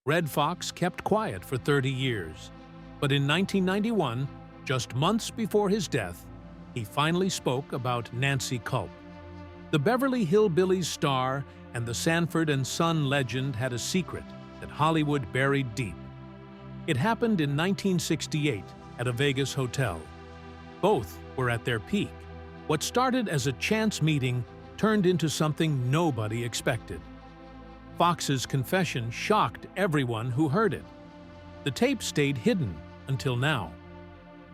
Red Fox kept quiet for 30 years, but in 1991, just months before his death, he finally spoke about Nancy Kulp. The Beverly Hillbillies star and the Sanford and Son legend had a secret that Hollywood buried deep. It happened in 1968 at a Vegas hotel. Both were at their peak. What started as a chance meeting turned into something nobody expected. Foxx's confession shocked everyone who heard it. The tape stayed hidden until now.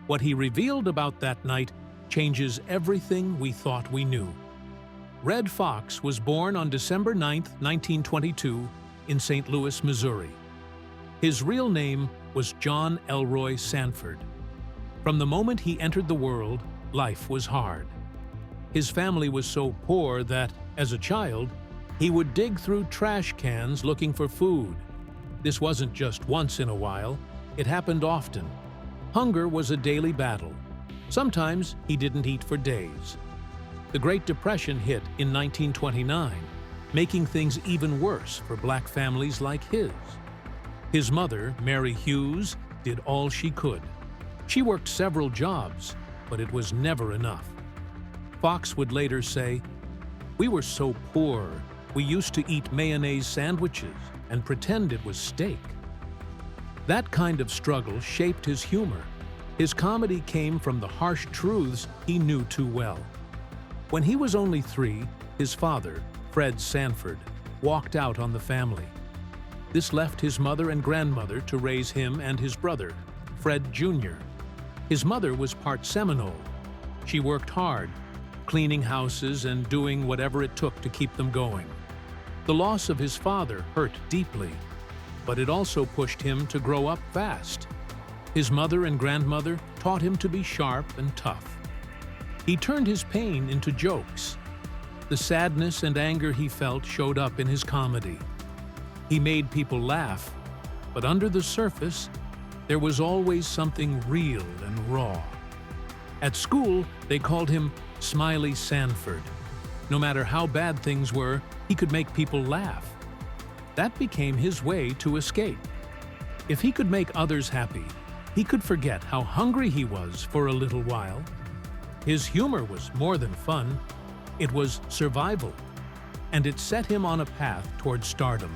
What he revealed about that night changes everything we thought we knew. Red Foxx was born on December 9, 1922, in St. Louis, Missouri. His real name was John Elroy Sanford. From the moment he entered the world, life was hard. His family was so poor that, as a child, he would dig through trash cans looking for food. This wasn't just once in a while, it happened often. Hunger was a daily battle. Sometimes he didn't eat for days. The Great Depression hit in 1929, making things even worse for black families like his. His mother, Mary Hughes, did all she could. She worked several jobs, but it was never enough. Foxx would later say, "We were so poor, we used to eat mayonnaise sandwiches and pretend it was steak." That kind of struggle shaped his humor. His comedy came from the harsh truths he knew too well. When he was only 3, his father, Fred Sanford, walked out on the family. This left his mother and grandmother to raise him and his brother, Fred Jr. His mother was part Seminole. She worked hard, cleaning houses and doing whatever it took to keep them going. The loss of his father hurt deeply, but it also pushed him to grow up fast. His mother and grandmother taught him to be sharp and tough. He turned his pain into jokes. The sadness and anger he felt showed up in his comedy. He made people laugh, but under the surface, there was always something real and raw. At school, they called him Smiley Sanford. No matter how bad things were, he could make people laugh. That became his way to escape. If he could make others happy, he could forget how hungry he was for a little while. His humor was more than fun. It was survival, and it set him on a path toward stardom.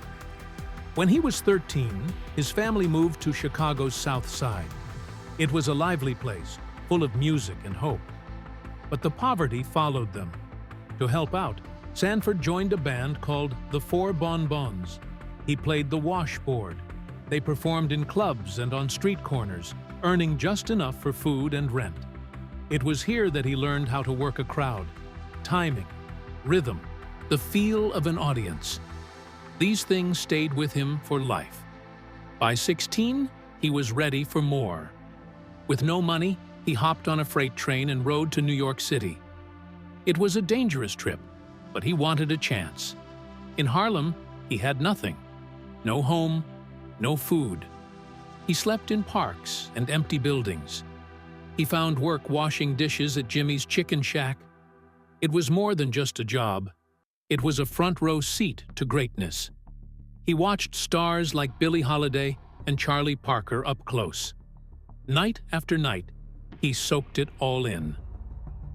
When he was 13, his family moved to Chicago's South Side. It was a lively place, full of music and hope. But the poverty followed them. To help out, Sanford joined a band called the Four Bonbons. He played the washboard. They performed in clubs and on street corners, earning just enough for food and rent. It was here that he learned how to work a crowd, timing, rhythm, the feel of an audience. These things stayed with him for life. By 16, he was ready for more. With no money, he hopped on a freight train and rode to New York City. It was a dangerous trip, but he wanted a chance. In Harlem, he had nothing. No home, no food. He slept in parks and empty buildings. He found work washing dishes at Jimmy's Chicken Shack. It was more than just a job. It was a front-row seat to greatness. He watched stars like Billie Holiday and Charlie Parker up close. Night after night, he soaked it all in.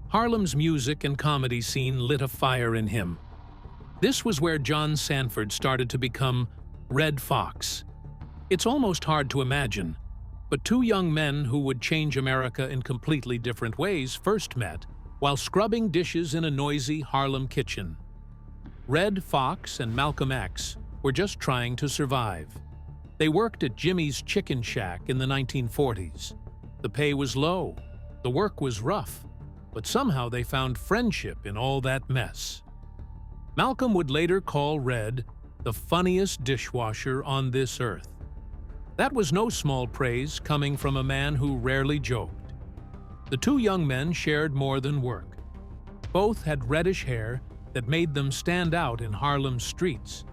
Harlem's music and comedy scene lit a fire in him. This was where John Sanford started to become Red Fox. It's almost hard to imagine, but two young men who would change America in completely different ways first met while scrubbing dishes in a noisy Harlem kitchen. Red Fox and Malcolm X were just trying to survive. They worked at Jimmy's Chicken Shack in the 1940s. The pay was low, the work was rough, but somehow they found friendship in all that mess. Malcolm would later call Red the funniest dishwasher on this earth. That was no small praise coming from a man who rarely joked. The two young men shared more than work. Both had reddish hair that made them stand out in Harlem's streets.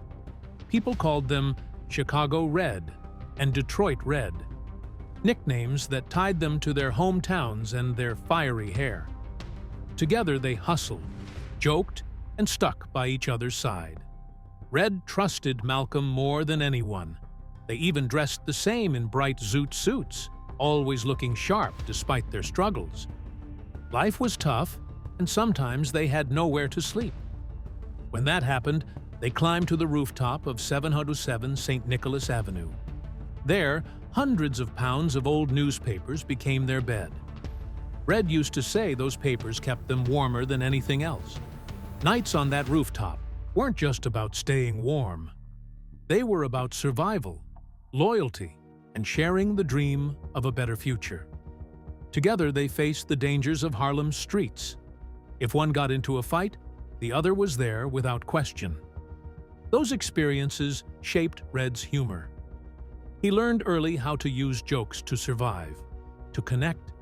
People called them Chicago Red and Detroit Red, nicknames that tied them to their hometowns and their fiery hair. Together they hustled, joked, and stuck by each other's side. Red trusted Malcolm more than anyone. They even dressed the same in bright zoot suits, always looking sharp despite their struggles. Life was tough, and sometimes they had nowhere to sleep. When that happened, they climbed to the rooftop of 707 St. Nicholas Avenue. There, hundreds of pounds of old newspapers became their bed. Red used to say those papers kept them warmer than anything else. Nights on that rooftop weren't just about staying warm. They were about survival, loyalty, and sharing the dream of a better future. Together, they faced the dangers of Harlem's streets. If one got into a fight, the other was there without question. Those experiences shaped Red's humor. He learned early how to use jokes to survive, to connect,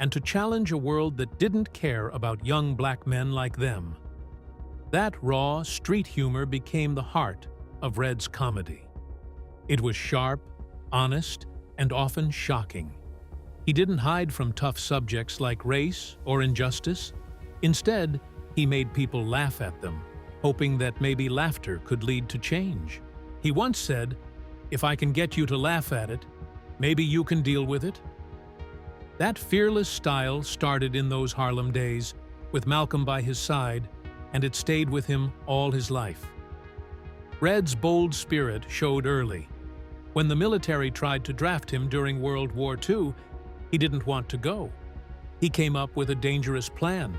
and to challenge a world that didn't care about young black men like them. That raw, street humor became the heart of Red's comedy. It was sharp, honest, and often shocking. He didn't hide from tough subjects like race or injustice. Instead, he made people laugh at them, hoping that maybe laughter could lead to change. He once said, "If I can get you to laugh at it, maybe you can deal with it." That fearless style started in those Harlem days, with Malcolm by his side, and it stayed with him all his life. Red's bold spirit showed early. When the military tried to draft him during World War II, he didn't want to go. He came up with a dangerous plan.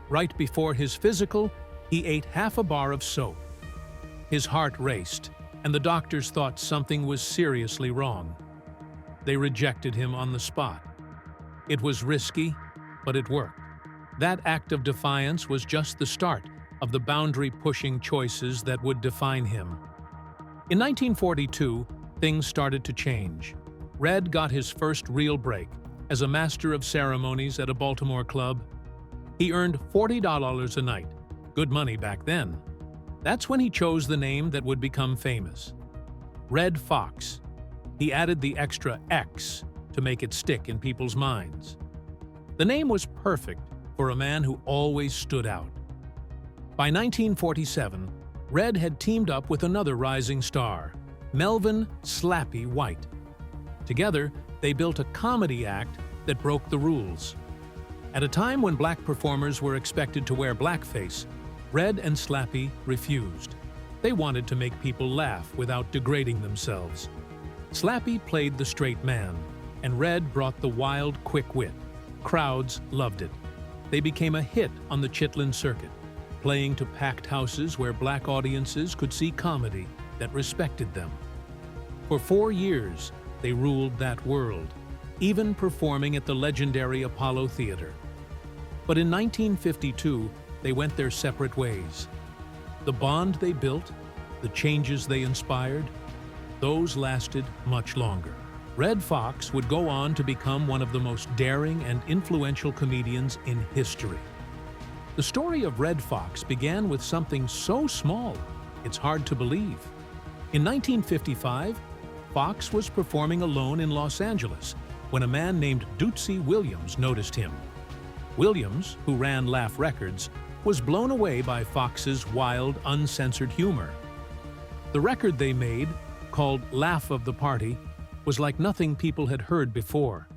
Right before his physical, he ate half a bar of soap. His heart raced, and the doctors thought something was seriously wrong. They rejected him on the spot. It was risky, but it worked. That act of defiance was just the start of the boundary-pushing choices that would define him. In 1942, things started to change. Red got his first real break as a master of ceremonies at a Baltimore club. He earned $40 a night, good money back then. That's when he chose the name that would become famous, Red Foxx. He added the extra X to make it stick in people's minds. The name was perfect for a man who always stood out. By 1947, Red had teamed up with another rising star, Melvin "Slappy" White. Together, they built a comedy act that broke the rules. At a time when black performers were expected to wear blackface, Red and Slappy refused. They wanted to make people laugh without degrading themselves. Slappy played the straight man, and Red brought the wild, quick wit. Crowds loved it. They became a hit on the Chitlin circuit, playing to packed houses where black audiences could see comedy that respected them. For 4 years, they ruled that world, even performing at the legendary Apollo Theater. But in 1952, they went their separate ways. The bond they built, the changes they inspired, those lasted much longer. Red Foxx would go on to become one of the most daring and influential comedians in history. The story of Red Foxx began with something so small, it's hard to believe. In 1955, Foxx was performing alone in Los Angeles when a man named Dootsy Williams noticed him. Williams, who ran Laugh Records, was blown away by Foxx's wild, uncensored humor. The record they made, called Laugh of the Party, was like nothing people had heard before.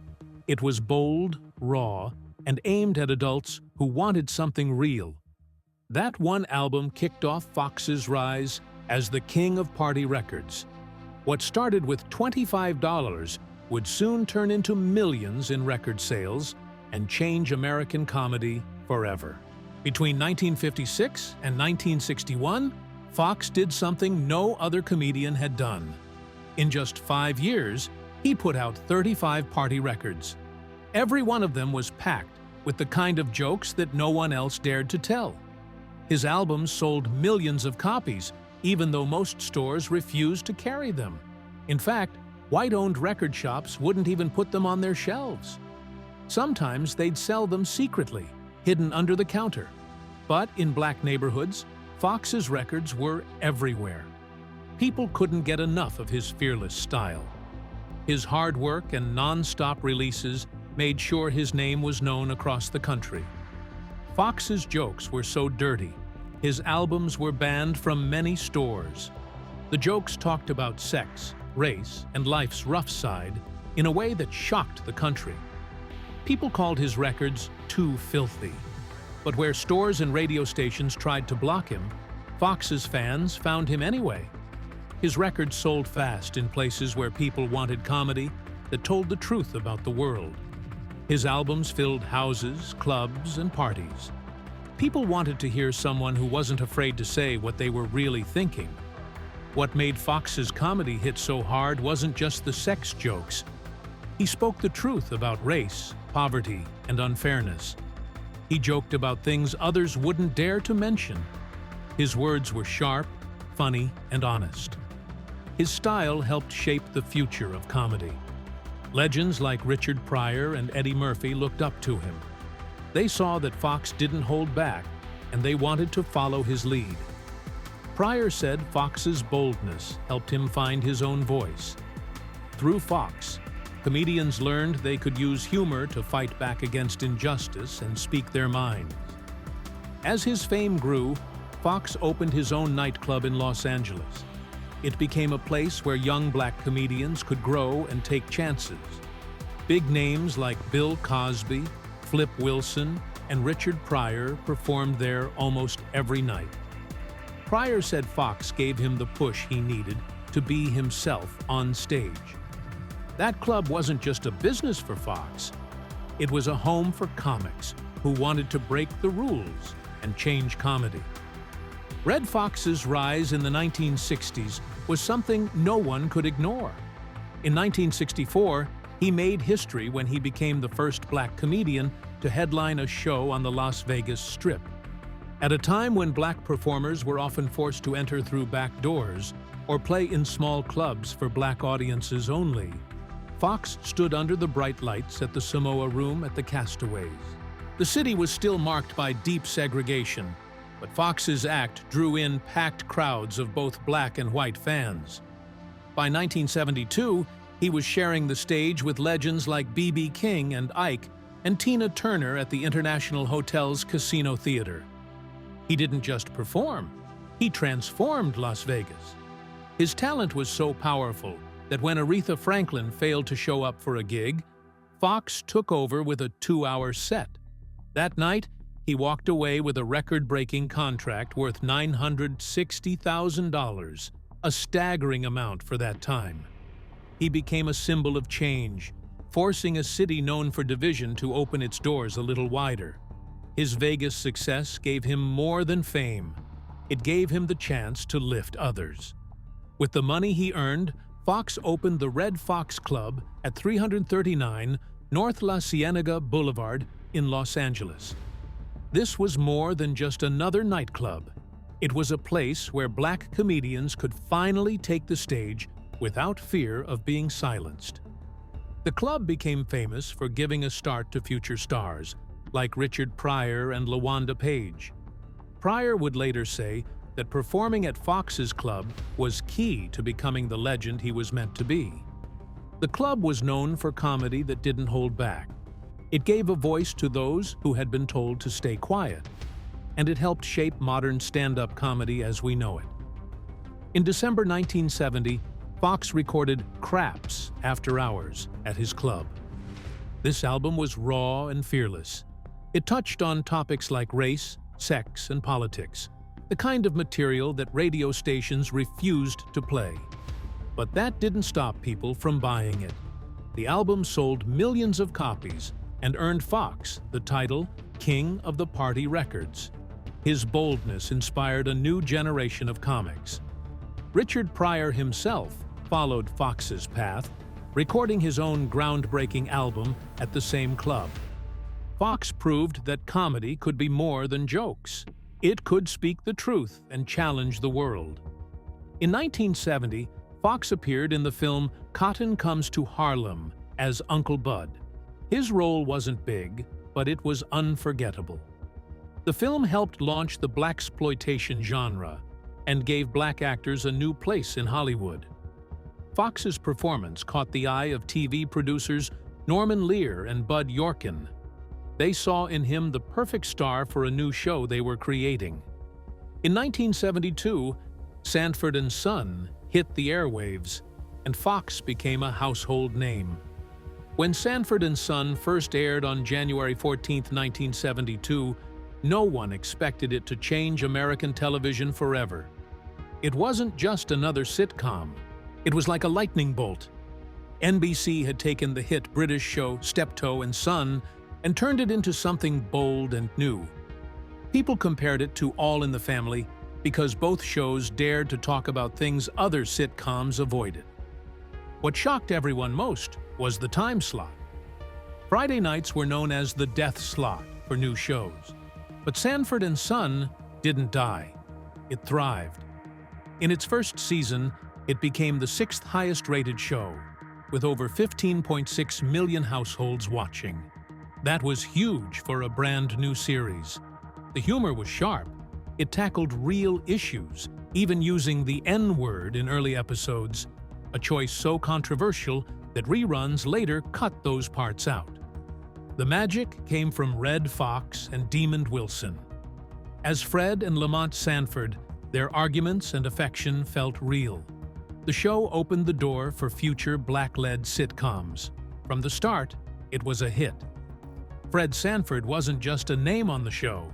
It was bold, raw, and aimed at adults who wanted something real. That one album kicked off Foxx's rise as the king of party records. What started with $25 would soon turn into millions in record sales and change American comedy forever. Between 1956 and 1961, Foxx did something no other comedian had done. In just 5 years, he put out 35 party records. Every one of them was packed with the kind of jokes that no one else dared to tell. His albums sold millions of copies, even though most stores refused to carry them. In fact, white-owned record shops wouldn't even put them on their shelves. Sometimes they'd sell them secretly, hidden under the counter. But in black neighborhoods, Foxx's records were everywhere. People couldn't get enough of his fearless style. His hard work and non-stop releases made sure his name was known across the country. Foxx's jokes were so dirty, his albums were banned from many stores. The jokes talked about sex, race, and life's rough side in a way that shocked the country. People called his records too filthy. But where stores and radio stations tried to block him, Foxx's fans found him anyway. His records sold fast in places where people wanted comedy that told the truth about the world. His albums filled houses, clubs, and parties. People wanted to hear someone who wasn't afraid to say what they were really thinking. What made Foxx's comedy hit so hard wasn't just the sex jokes. He spoke the truth about race, poverty, and unfairness. He joked about things others wouldn't dare to mention. His words were sharp, funny, and honest. His style helped shape the future of comedy. Legends like Richard Pryor and Eddie Murphy looked up to him. They saw that Foxx didn't hold back, and they wanted to follow his lead. Pryor said Foxx's boldness helped him find his own voice. Through Foxx, comedians learned they could use humor to fight back against injustice and speak their minds. As his fame grew, Foxx opened his own nightclub in Los Angeles. It became a place where young black comedians could grow and take chances. Big names like Bill Cosby, Flip Wilson, and Richard Pryor performed there almost every night. Pryor said Foxx gave him the push he needed to be himself on stage. That club wasn't just a business for Foxx. It was a home for comics who wanted to break the rules and change comedy. Red Fox's rise in the 1960s was something no one could ignore. In 1964, he made history when he became the first black comedian to headline a show on the Las Vegas Strip. At a time when black performers were often forced to enter through back doors or play in small clubs for black audiences only, Foxx stood under the bright lights at the Samoa Room at the Castaways. The city was still marked by deep segregation, but Foxx's act drew in packed crowds of both black and white fans. By 1972, he was sharing the stage with legends like B.B. King and Ike and Tina Turner at the International Hotel's Casino Theater. He didn't just perform, he transformed Las Vegas. His talent was so powerful that when Aretha Franklin failed to show up for a gig, Foxx took over with a 2-hour set. That night, he walked away with a record-breaking contract worth $960,000, a staggering amount for that time. He became a symbol of change, forcing a city known for division to open its doors a little wider. His Vegas success gave him more than fame. It gave him the chance to lift others. With the money he earned, Foxx opened the Red Fox Club at 339 North La Cienega Boulevard in Los Angeles. This was more than just another nightclub. It was a place where black comedians could finally take the stage without fear of being silenced. The club became famous for giving a start to future stars, like Richard Pryor and LaWanda Page. Pryor would later say that performing at Foxx's club was key to becoming the legend he was meant to be. The club was known for comedy that didn't hold back. It gave a voice to those who had been told to stay quiet, and it helped shape modern stand-up comedy as we know it. In December 1970, Foxx recorded Craps After Hours at his club. This album was raw and fearless. It touched on topics like race, sex, and politics, the kind of material that radio stations refused to play. But that didn't stop people from buying it. The album sold millions of copies and earned Foxx the title King of the Party Records. His boldness inspired a new generation of comics. Richard Pryor himself followed Foxx's path, recording his own groundbreaking album at the same club. Foxx proved that comedy could be more than jokes. It could speak the truth and challenge the world. In 1970, Foxx appeared in the film Cotton Comes to Harlem as Uncle Bud. His role wasn't big, but it was unforgettable. The film helped launch the blaxploitation genre and gave black actors a new place in Hollywood. Foxx's performance caught the eye of TV producers Norman Lear and Bud Yorkin. They saw in him the perfect star for a new show they were creating. In 1972, Sanford and Son hit the airwaves. and Foxx became a household name. When Sanford and Son first aired on January 14, 1972, no one expected it to change American television forever. It wasn't just another sitcom. It was like a lightning bolt. NBC had taken the hit British show Steptoe and Son and turned it into something bold and new. People compared it to All in the Family because both shows dared to talk about things other sitcoms avoided. What shocked everyone most was the time slot. Friday nights were known as the death slot for new shows. But Sanford and Son didn't die. It thrived. In its first season, it became the sixth highest-rated show, with over 15.6 million households watching. That was huge for a brand-new series. The humor was sharp. It tackled real issues, even using the N-word in early episodes, a choice so controversial that reruns later cut those parts out. The magic came from Red Foxx and Demond Wilson. As Fred and Lamont Sanford, their arguments and affection felt real. The show opened the door for future black-led sitcoms. From the start, it was a hit. Fred Sanford wasn't just a name on the show.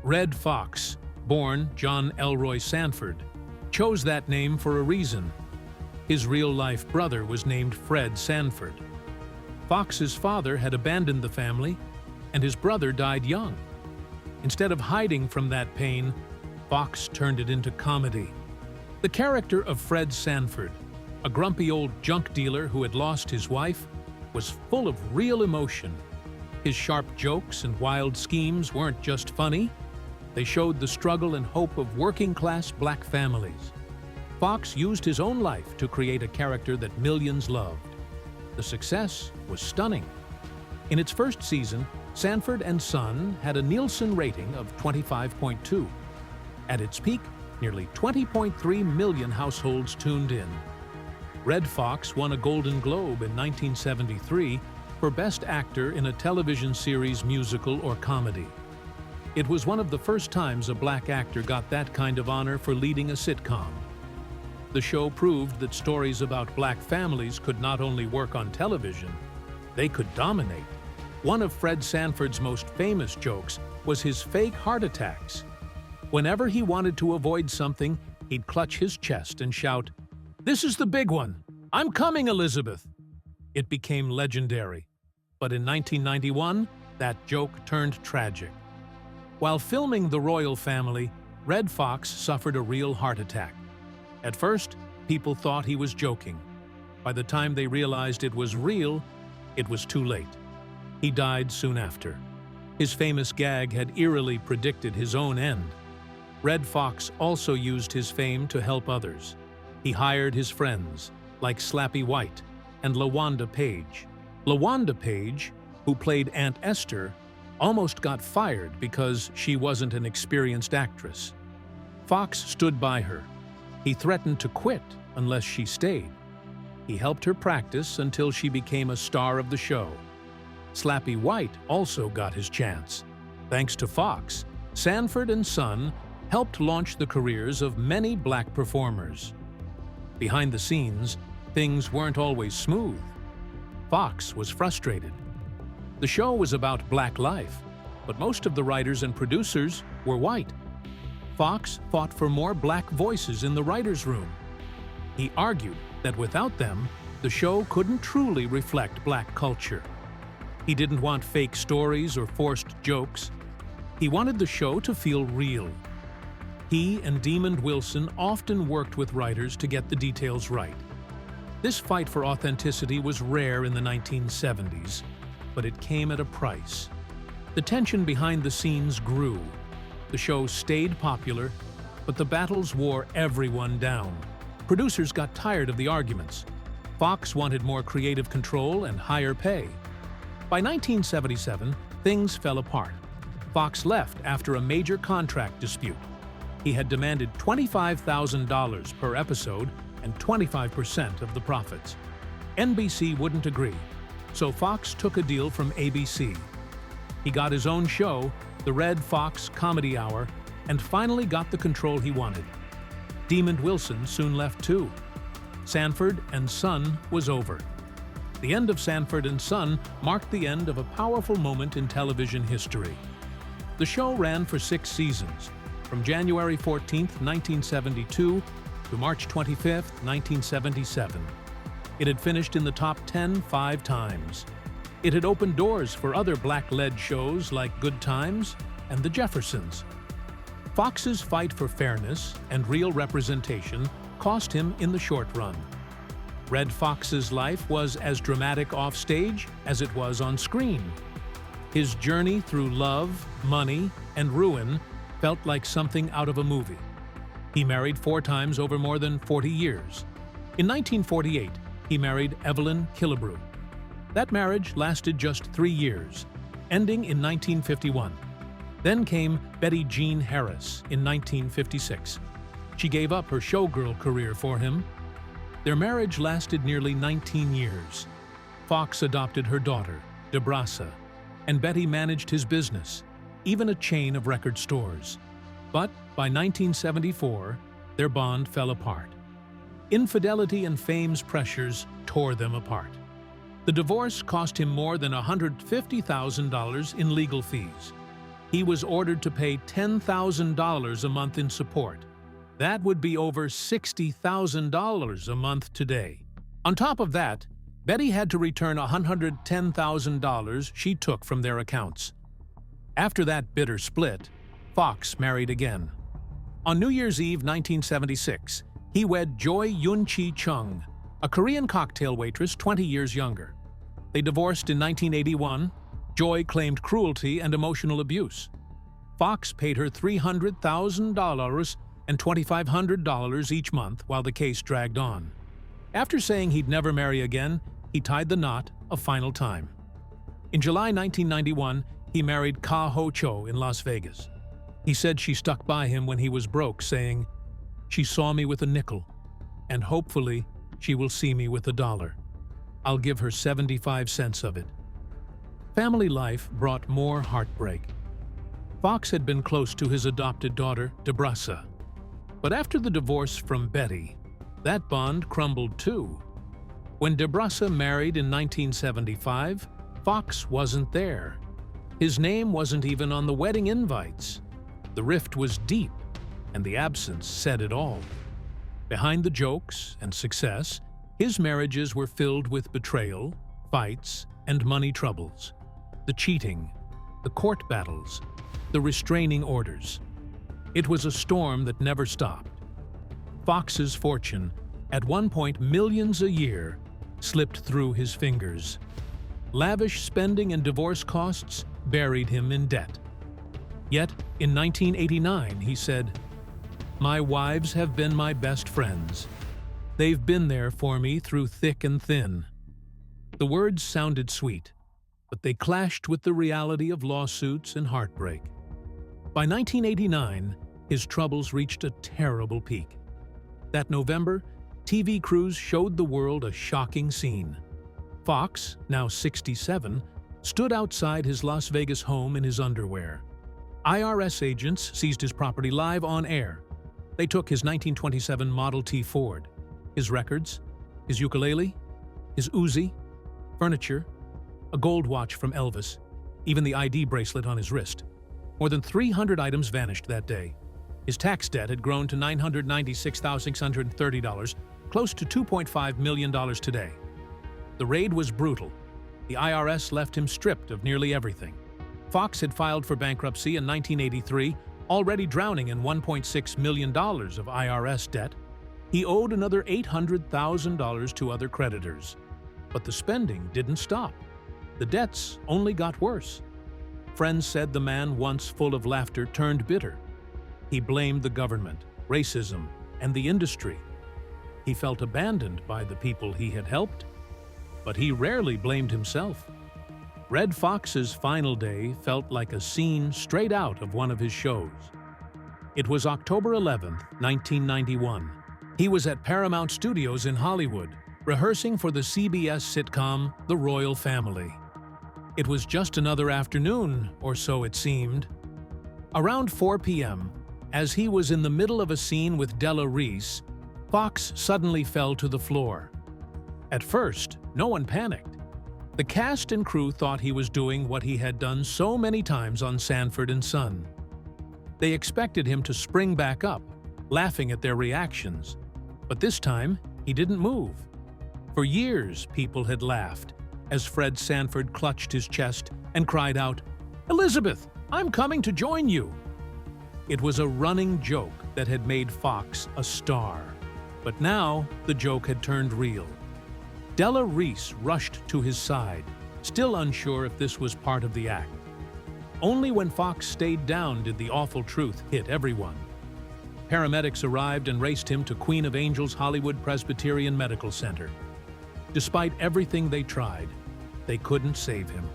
Red Foxx, born John Elroy Sanford, chose that name for a reason. His real-life brother was named Fred Sanford. Fox's father had abandoned the family, and his brother died young. Instead of hiding from that pain, Foxx turned it into comedy. The character of Fred Sanford, a grumpy old junk dealer who had lost his wife, was full of real emotion. His sharp jokes and wild schemes weren't just funny. They showed the struggle and hope of working-class black families. Foxx used his own life to create a character that millions loved. The success was stunning. In its first season, Sanford and Son had a Nielsen rating of 25.2. At its peak, nearly 20.3 million households tuned in. Red Foxx won a Golden Globe in 1973 for Best Actor in a Television Series, Musical, or Comedy. It was one of the first times a black actor got that kind of honor for leading a sitcom. The show proved that stories about black families could not only work on television, they could dominate. One of Fred Sanford's most famous jokes was his fake heart attacks. Whenever he wanted to avoid something, he'd clutch his chest and shout, "This is the big one! I'm coming, Elizabeth!" It became legendary. But in 1991, that joke turned tragic. While filming The Royal Family, Red Foxx suffered a real heart attack. At first, people thought he was joking. By the time they realized it was real, it was too late. He died soon after. His famous gag had eerily predicted his own end. Red Foxx also used his fame to help others. He hired his friends, like Slappy White and LaWanda Page. LaWanda Page, who played Aunt Esther, almost got fired because she wasn't an experienced actress. Foxx stood by her. He threatened to quit unless she stayed. He helped her practice until she became a star of the show. Slappy White also got his chance. Thanks to Foxx, Sanford and Son helped launch the careers of many black performers. Behind the scenes, things weren't always smooth. Foxx was frustrated. The show was about black life, but most of the writers and producers were white. Foxx fought for more black voices in the writers' room. He argued that without them, the show couldn't truly reflect black culture. He didn't want fake stories or forced jokes. He wanted the show to feel real. He and Demond Wilson often worked with writers to get the details right. This fight for authenticity was rare in the 1970s, but it came at a price. The tension behind the scenes grew. The show stayed popular, but the battles wore everyone down. Producers got tired of the arguments. Foxx wanted more creative control and higher pay. By 1977, things fell apart. Foxx left after a major contract dispute. He had demanded $25,000 per episode and 25% of the profits. NBC wouldn't agree, so Foxx took a deal from ABC. He got his own show, The Red Foxx Comedy Hour, and finally got the control he wanted. Demond Wilson soon left too. Sanford and Son was over. The end of Sanford and Son marked the end of a powerful moment in television history. The show ran for 6 seasons, from January 14, 1972 to March 25, 1977. It had finished in the top 10 5 times. It had opened doors for other black-led shows like Good Times and The Jeffersons. Foxx's fight for fairness and real representation cost him in the short run. Red Fox's life was as dramatic offstage as it was on screen. His journey through love, money, and ruin felt like something out of a movie. He married 4 times over more than 40 years. In 1948, he married Evelyn Killebrew. That marriage lasted just 3 years, ending in 1951. Then came Betty Jean Harris in 1956. She gave up her showgirl career for him. Their marriage lasted nearly 19 years. Foxx adopted her daughter, DeBrassa, and Betty managed his business, even a chain of record stores. But by 1974, their bond fell apart. Infidelity and fame's pressures tore them apart. The divorce cost him more than $150,000 in legal fees. He was ordered to pay $10,000 a month in support. That would be over $60,000 a month today. On top of that, Betty had to return $110,000 she took from their accounts. After that bitter split, Foxx married again. On New Year's Eve 1976, he wed Joy Yun-Chi Chung, a Korean cocktail waitress 20 years younger. They divorced in 1981. Joy claimed cruelty and emotional abuse. Foxx paid her $300,000 and $2,500 each month while the case dragged on. After saying he'd never marry again, he tied the knot a final time. In July 1991, he married Ka Ho Cho in Las Vegas. He said she stuck by him when he was broke, saying, "She saw me with a nickel, and hopefully she will see me with $1. I'll give her 75 cents of it." Family life brought more heartbreak. Foxx had been close to his adopted daughter, DeBrassa. But after the divorce from Betty, that bond crumbled too. When DeBrassa married in 1975, Foxx wasn't there. His name wasn't even on the wedding invites. The rift was deep, and the absence said it all. Behind the jokes and success, his marriages were filled with betrayal, fights, and money troubles. The cheating, the court battles, the restraining orders. It was a storm that never stopped. Foxx's fortune, at one point millions a year, slipped through his fingers. Lavish spending and divorce costs buried him in debt. Yet, in 1989, he said, "My wives have been my best friends. They've been there for me through thick and thin." The words sounded sweet, but they clashed with the reality of lawsuits and heartbreak. By 1989, his troubles reached a terrible peak. That November, TV crews showed the world a shocking scene. Foxx, now 67, stood outside his Las Vegas home in his underwear. IRS agents seized his property live on air. They took his 1927 Model T Ford, his records, his ukulele, his Uzi, furniture, a gold watch from Elvis, even the ID bracelet on his wrist. More than 300 items vanished that day. His tax debt had grown to $996,630, close to $2.5 million today. The raid was brutal. The IRS left him stripped of nearly everything. Foxx had filed for bankruptcy in 1983, already drowning in $1.6 million of IRS debt. He owed another $800,000 to other creditors. But the spending didn't stop. The debts only got worse. Friends said the man, once full of laughter, turned bitter. He blamed the government, racism, and the industry. He felt abandoned by the people he had helped, but he rarely blamed himself. Red Fox's final day felt like a scene straight out of one of his shows. It was October 11, 1991. He was at Paramount Studios in Hollywood, rehearsing for the CBS sitcom The Royal Family. It was just another afternoon, or so it seemed. Around 4 p.m., as he was in the middle of a scene with Della Reese, Foxx suddenly fell to the floor. At first, no one panicked. The cast and crew thought he was doing what he had done so many times on Sanford and Son. They expected him to spring back up, laughing at their reactions. But this time, he didn't move. For years, people had laughed as Fred Sanford clutched his chest and cried out, "Elizabeth, I'm coming to join you." It was a running joke that had made Foxx a star. But now, the joke had turned real. Della Reese rushed to his side, still unsure if this was part of the act. Only when Foxx stayed down did the awful truth hit everyone. Paramedics arrived and raced him to Queen of Angels Hollywood Presbyterian Medical Center. Despite everything they tried, they couldn't save him.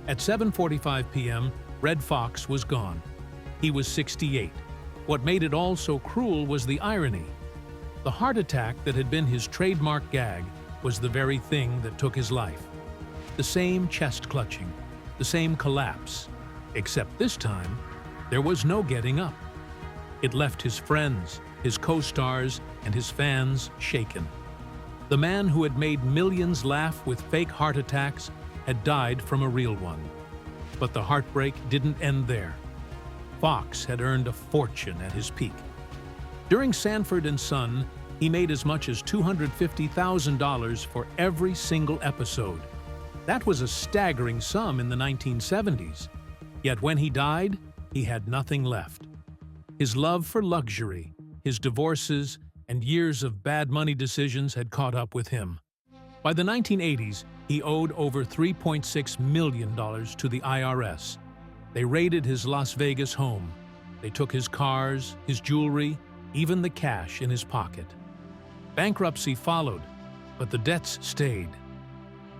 At 7:45 p.m., Red Fox was gone. He was 68. What made it all so cruel was the irony. The heart attack that had been his trademark gag was the very thing that took his life. The same chest clutching, the same collapse, except this time, there was no getting up. It left his friends, his co-stars, and his fans shaken. The man who had made millions laugh with fake heart attacks had died from a real one. But the heartbreak didn't end there. Foxx had earned a fortune at his peak. During Sanford and Son, he made as much as $250,000 for every single episode. That was a staggering sum in the 1970s. Yet when he died, he had nothing left. His love for luxury, his divorces, and years of bad money decisions had caught up with him. By the 1980s, he owed over $3.6 million to the IRS. They raided his Las Vegas home. They took his cars, his jewelry, even the cash in his pocket. Bankruptcy followed, but the debts stayed.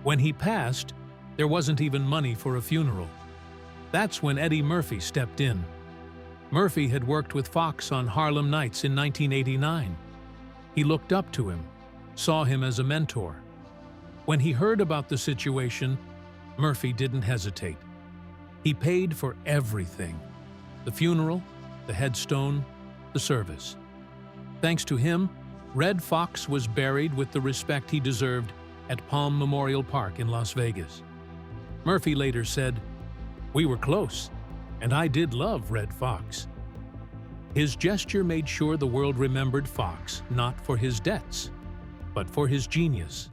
When he passed, there wasn't even money for a funeral. That's when Eddie Murphy stepped in. Murphy had worked with Foxx on Harlem Nights in 1989. He looked up to him, saw him as a mentor. When he heard about the situation, Murphy didn't hesitate. He paid for everything: the funeral, the headstone, the service. Thanks to him, Red Fox was buried with the respect he deserved at Palm Memorial Park in Las Vegas. Murphy later said, "We were close, and I did love Red Fox." His gesture made sure the world remembered Fox not for his debts, but for his genius.